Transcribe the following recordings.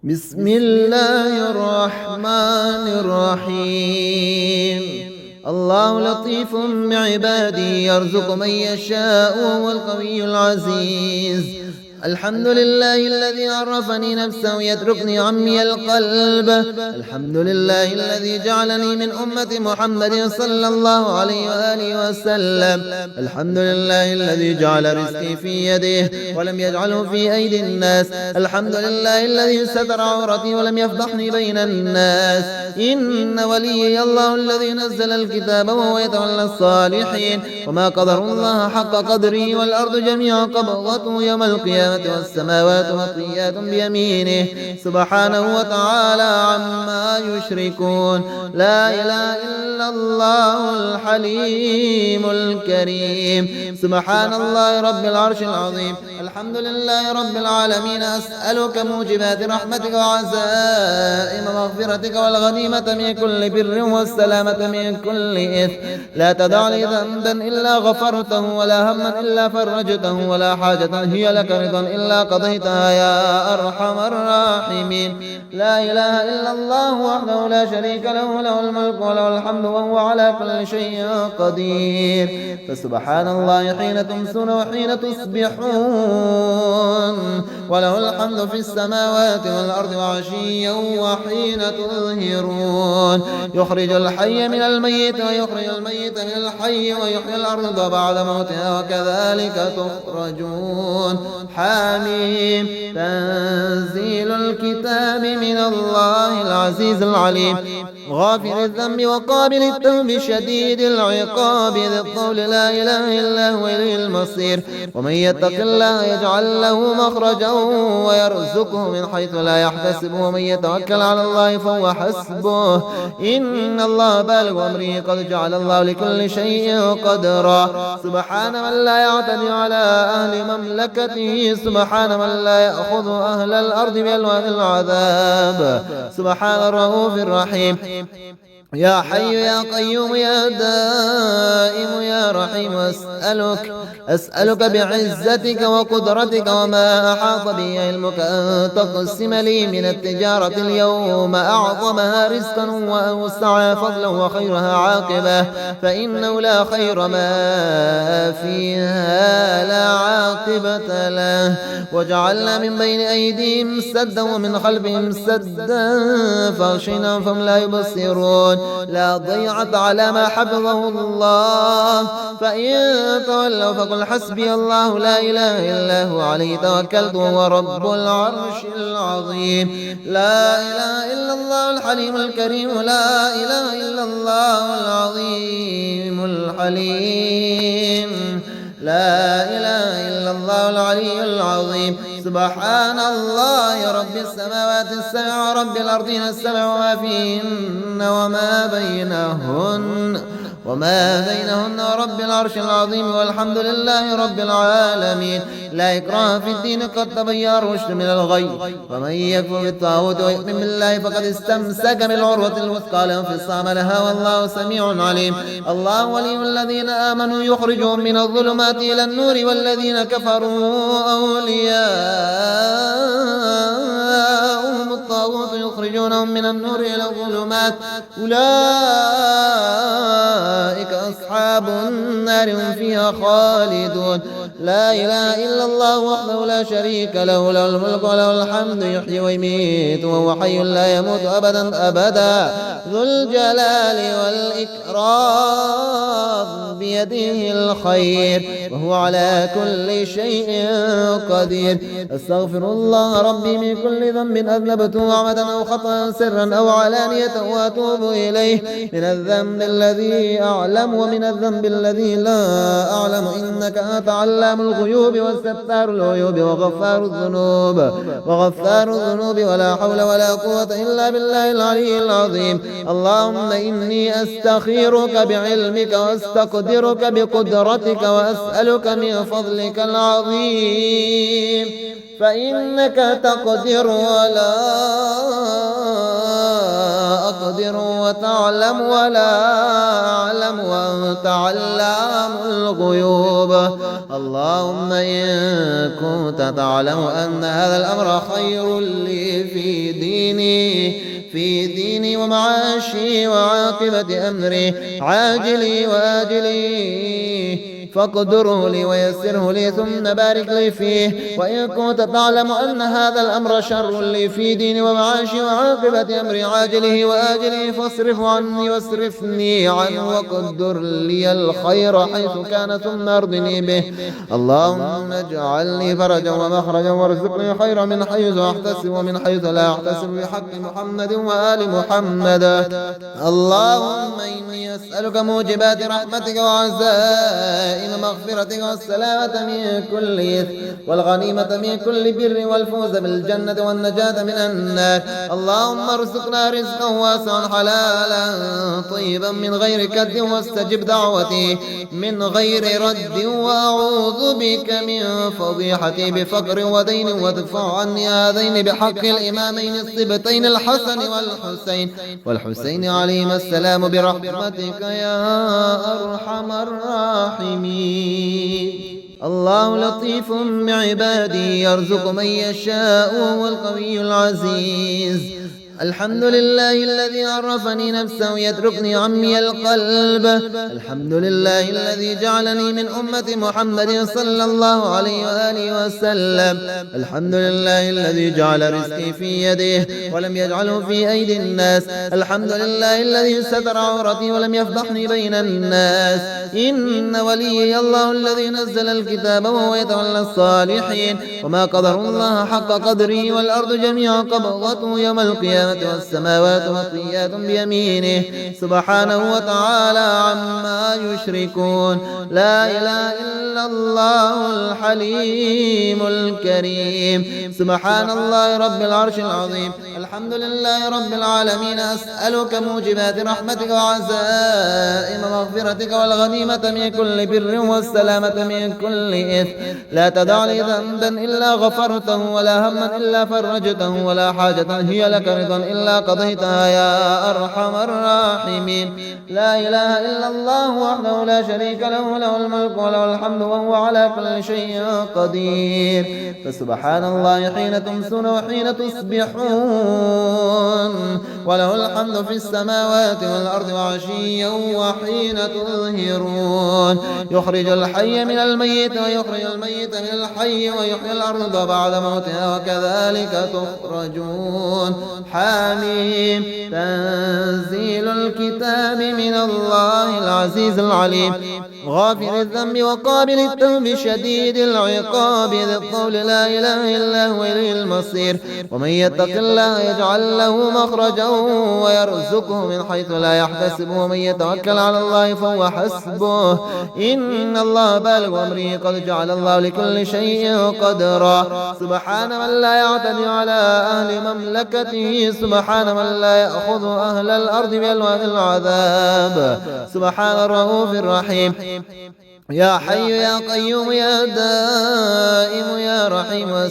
بسم الله الرحمن الرحيم. الله لطيف بعباده يرزق من يشاء وهو القوي العزيز. الحمد لله الذي عرفني نفسه يتركني عمي القلب. الحمد لله الذي جعلني من أمة محمد صلى الله عليه وآله وسلم. الحمد لله الذي جعل رزقي في يده ولم يجعله في أيدي الناس. الحمد لله الذي ستر عورتي ولم يفضحني بين الناس. إن وليي الله الذي نزل الكتاب وهو يتولى الصالحين. وما قدر الله حق قدره والأرض جميعا قبضته يوم القيامة والسماوات مطويات بيمينه سبحانه وتعالى عما يشركون. لا إله إلا الله الحليم الكريم. سبحان الله رب العرش العظيم. الحمد لله رب العالمين. أسألك موجبات رحمتك وعزائم مغفرتك والغنيمة من كل بر والسلامة من كل إثم. لا تدع لي ذنبا إلا غفرته ولا هما إلا فرجته ولا حاجة هي لك رضا إلا قضيتها يا أرحم الراحمين. لا إله إلا الله وحده لا شريك له، له الملك وله الحمد وهو على كل شيء قدير. فسبحان الله حين تمسون وحين تصبحون، وله الحمد في السماوات والأرض وعشيا وحين تظهرون. يخرج الحي من الميت ويخرج الميت من الحي ويحيي الأرض بعد موتها وكذلك تخرجون. حميم. تنزيل الكتاب من الله العزيز العليم. غافر الذنب وقابل التوب شديد العقاب ذي الطول لا إله إلا هو إليه المصير. ومن يتق الله يجعل له مخرجا ويرزقه من حيث لا يحتسب ومن يتوكل على الله فهو حسبه. إن الله بالغ أمره قد جعل الله لكل شيء قدرا. سبحان من لا يعتدي على أهل مملكته. سبحان من لا يأخذ أهل الأرض بألوان العذاب. سبحان الرؤوف الرحيم. يا حي يا قيوم يا دائم يا رحيم. أسألك بعزتك وقدرتك وما أحاط به علمك أن تقسم لي من التجارة اليوم أعظمها رزقا وأوسعها فضلا وخيرها عاقبة، فإنه لا خير ما فيها لا عاقبة له. وجعلنا من بين أيديهم سدا ومن خلفهم سدا فاغشيناهم فهم لا يبصرون. لا ضيعت على ما حفظه الله. فإن تولوا فقل حسبي الله لا إله إلا هو عليه توكلت وهو رب العرش العظيم. لا إله إلا الله الحليم الكريم. لا إله إلا الله العظيم الحليم. لا إله إلا الله العلي العظيم. سبحان الله رب السماوات السبع ورب الأرضين السبع وما فيهن وما بينهن ورب العرش العظيم. والحمد لله رب العالمين. لا إكراه في الدين قد تبين الرشد من الغي. ومن يكفر بالطاغوت ويؤمن بالله فقد استمسك بالعروة الوثقى لا انفصام لها والله سميع عليم. الله ولي الذين آمنوا يخرجهم من الظلمات إلى النور والذين كفروا أولياءهم الطاغوت يخرجونهم من النور إلى الظلمات أولئك أصحاب النار هم فيها خالدون. لا إله إلا الله وحده لا شريك له، له الملك وله الحمد يحيي ويميت وهو حي لا يموت أبدا أبدا ذو الجلال والإكرام بيده الخير وهو على كل شيء قدير. أستغفر الله ربي من كل ذنب أذنبته عمدا أو خطأ سرا أو علانية وأتوب إليه من الذنب الذي أعلم ومن الذنب الذي لا أعلم إنك أنت علام الغيوب وستار العيوب وغفار الذنوب ولا حول ولا قوة إلا بالله العلي العظيم. اللهم إني أستخيرك بعلمك واستقدرك بقدرتك وأسألك من فضلك العظيم فإنك تقدر ولا أقدر وتعلم ولا أعلم وأنت وأنت علام الغيوب. اللهم إن كنت تعلم أن هذا الأمر خير لي في ديني ومعاشي وعاقبة أمري عاجلي وآجلي فاقدره لي ويسره لي ثم بارك لي فيه. وإن كنت تعلم أن هذا الأمر شر لي في ديني ومعاشي وعاقبة أمري عاجله وآجله فاصرف عني واصرفني عنه وقدر لي الخير حيث كان ثم أرضني به. اللهم اجعل لي فرجا ومخرجا وارزقني خيرا من حيث أحتسب ومن حيث لا أحتسب بحق محمد وآل محمد. اللهم إني أسألك موجبات رحمتك وعزائم مغفرتك والسلامة من كل إثم والغنيمة من كل بر والفوز بالجنة والنجاة من النار. اللهم ارزقنا رزقا واسعا حلالا طيبا من غير كد واستجب دعوتي من غير رد. وأعوذ بك من فضيحتي بفقر ودين وادفع عني هذين بحق الإمامين الصبتين الحسن والحسين عليهما السلام برحمتك يا أرحم الراحمين. الله لطيف بعباده يرزق من يشاء وهو القوي العزيز. الحمد لله الذي عرفني نفسه يتركني عمي القلب. الحمد لله الذي جعلني من أمة محمد صلى الله عليه وآله وسلم. الحمد لله الذي جعل رزقي في يده ولم يجعله في أيدي الناس. الحمد لله الذي ستر عورتي ولم يفضحني بين الناس. إن وليي الله الذي نزل الكتاب وهو يتولى الصالحين. وما قدر الله حق قدره والأرض جميعا قبضته يوم القيامة والسماوات مطويات بيمينه سبحانه وتعالى عما يشركون. لا إله إلا الله الحليم الكريم. سبحان الله رب العرش العظيم. الحمد لله رب العالمين. أسألك موجبات رحمتك وعزائم مغفرتك والغنيمة من كل بر والسلامة من كل إثم. لا تدع لي ذنبا إلا غفرته ولا هما إلا فرجته ولا حاجة هي لك رضا إلا قضيتها يا أرحم الراحمين. لا إله إلا الله وحده لا شريك له له الملك وله الحمد وهو على كل شيء قدير. فسبحان الله حين تمسون وحين تصبحون وله الحمد في السماوات والأرض وعشيا وحين تظهرون. يخرج الحي من الميت ويخرج الميت من الحي ويحيي الأرض بعد موتها وكذلك تخرجون. حميم. تنزيل الكتاب من الله العزيز العليم غافر الذنب وقابل التوب شديد العقاب ذي الطول لا إله إلا هو إليه المصير. ومن يتق الله يجعل له مخرجا ويرزقه من حيث لا يحتسب ومن يتوكل على الله فهو حسبه إن الله بالغ أمره قد جعل الله لكل شيء قدرا. سبحان من لا يعتدي على أهل مملكته. سبحان من لا يأخذ أهل الأرض بألوان العذاب. سبحان الرؤوف الرحيم. يا حي يا قيوم يا دائم يا رحيم.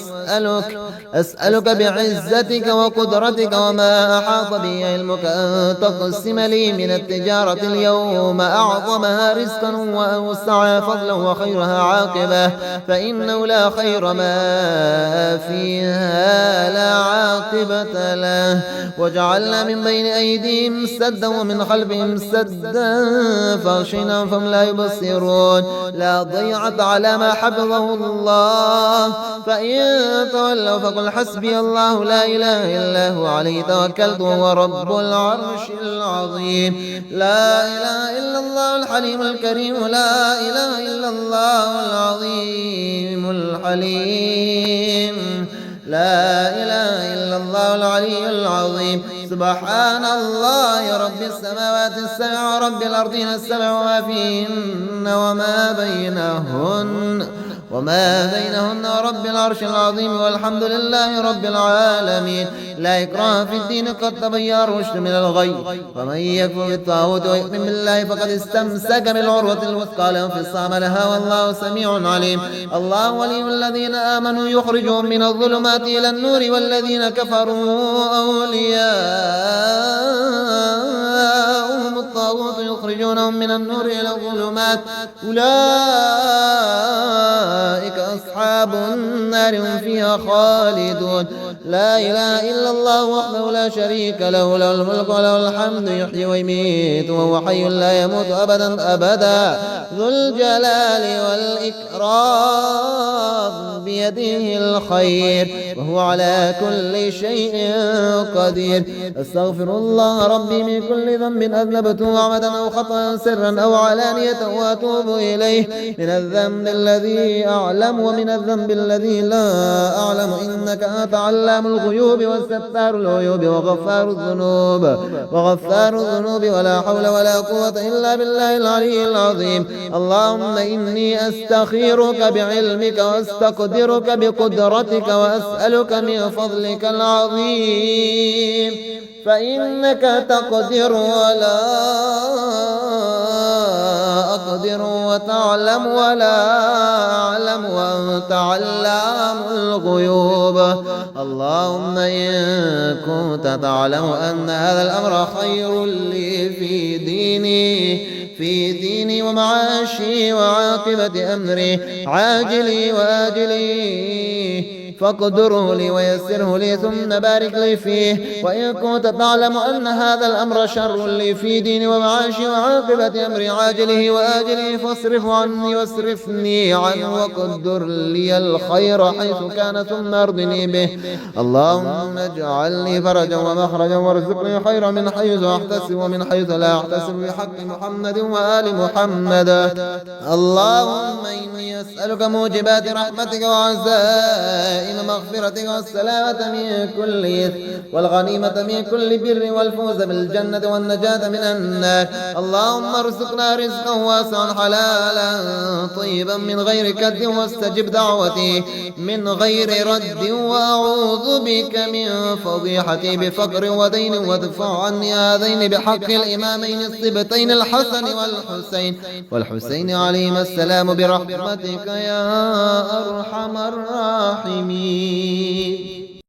أسألك بعزتك وقدرتك وما أحاط به علمك أن تقسم لي من التجارة اليوم أعظمها رزقا وأوسعها فضلا وخيرها عاقبة فإنه لا خير ما فيها لا عاقبة له. وجعلنا من بين أيديهم سدا ومن خلفهم سدا فاغشيناهم فهم لا يبصرون. لا ضيعت على ما حفظه الله. فإن تولوا فقل حسبي الله لا إله إلا هو عليه توكلت وهو رب العرش العظيم. لا إله إلا الله الحليم الكريم. لا إله إلا الله العظيم الحليم. لا إله إلا الله العلي العظيم. سبحان الله رب السماوات السبع ورب الأرضين السبع وما فيهن وما بينهن ورب العرش العظيم والحمد لله رب العالمين. لا إكراه في الدين قد تبين الرشد من الغي. ومن يكفر بالطاغوت ويؤمن بالله فقد استمسك بالعروة الوثقى لا انفصام لها والله سميع عليم. الله ولي الذين آمنوا يخرجهم من الظلمات إلى النور والذين كفروا أولياءهم الطاغوت يخرجونهم من النور إلى الظلمات أولئك أصحاب النار هم فيها خالدون. لا إله إلا الله وحده لا شريك له، له الملك وله الحمد يحيي ويميت وهو حي لا يموت أبدا أبدا ذو الجلال والإكرام بيده الخير وهو على كل شيء قدير. أستغفر الله ربي من كل ذنب أذنبته عمدا أو خطأ سرا أو علانية وأتوب إليه من الذنب الذي أعلم ومن الذنب الذي لا أعلم إنك أنت علام الغيوب وستار العيوب وغفار الذنوب ولا حول ولا قوة إلا بالله العلي العظيم. اللهم إني أستخيرك بعلمك واستقدرك بقدرتك وأسألك من فضلك العظيم فإنك تقدر ولا أقدر وتعلم ولا أعلم وأنت علام الغيوب. اللهم إن كنت تعلم أن هذا الأمر خير لي في ديني ومعاشي وعاقبة أمري عاجلي وآجلي فاقدره لي ويسره لي ثم بارك لي فيه. وإن كنت تعلم أن هذا الأمر شر لي في ديني ومعاشي وعاقبة أمري عاجله وآجله فاصرف عني واصرفني عنه وقدر لي الخير حيث كان ثم أرضني به. اللهم اجعل لي فرجا ومخرجا وارزقني خيرا من حيث أحتسب ومن حيث لا أحتسب بحق محمد وآل محمد. اللهم إني أسألك موجبات رحمتك وعزائم مغفرتك والسلامة من كل إثم والغنيمة من كل بر والفوز بالجنة والنجاة من النار. اللهم ارزقنا رزقا واسعا حلالا طيبا من غير كد واستجب دعوتي من غير رد وأعوذ بك من فضيحتي بفقر ودين وادفع عني هذين بحق الإمامين الصبتين الحسن والحسين عليهما السلام برحمتك يا أرحم الراحمين.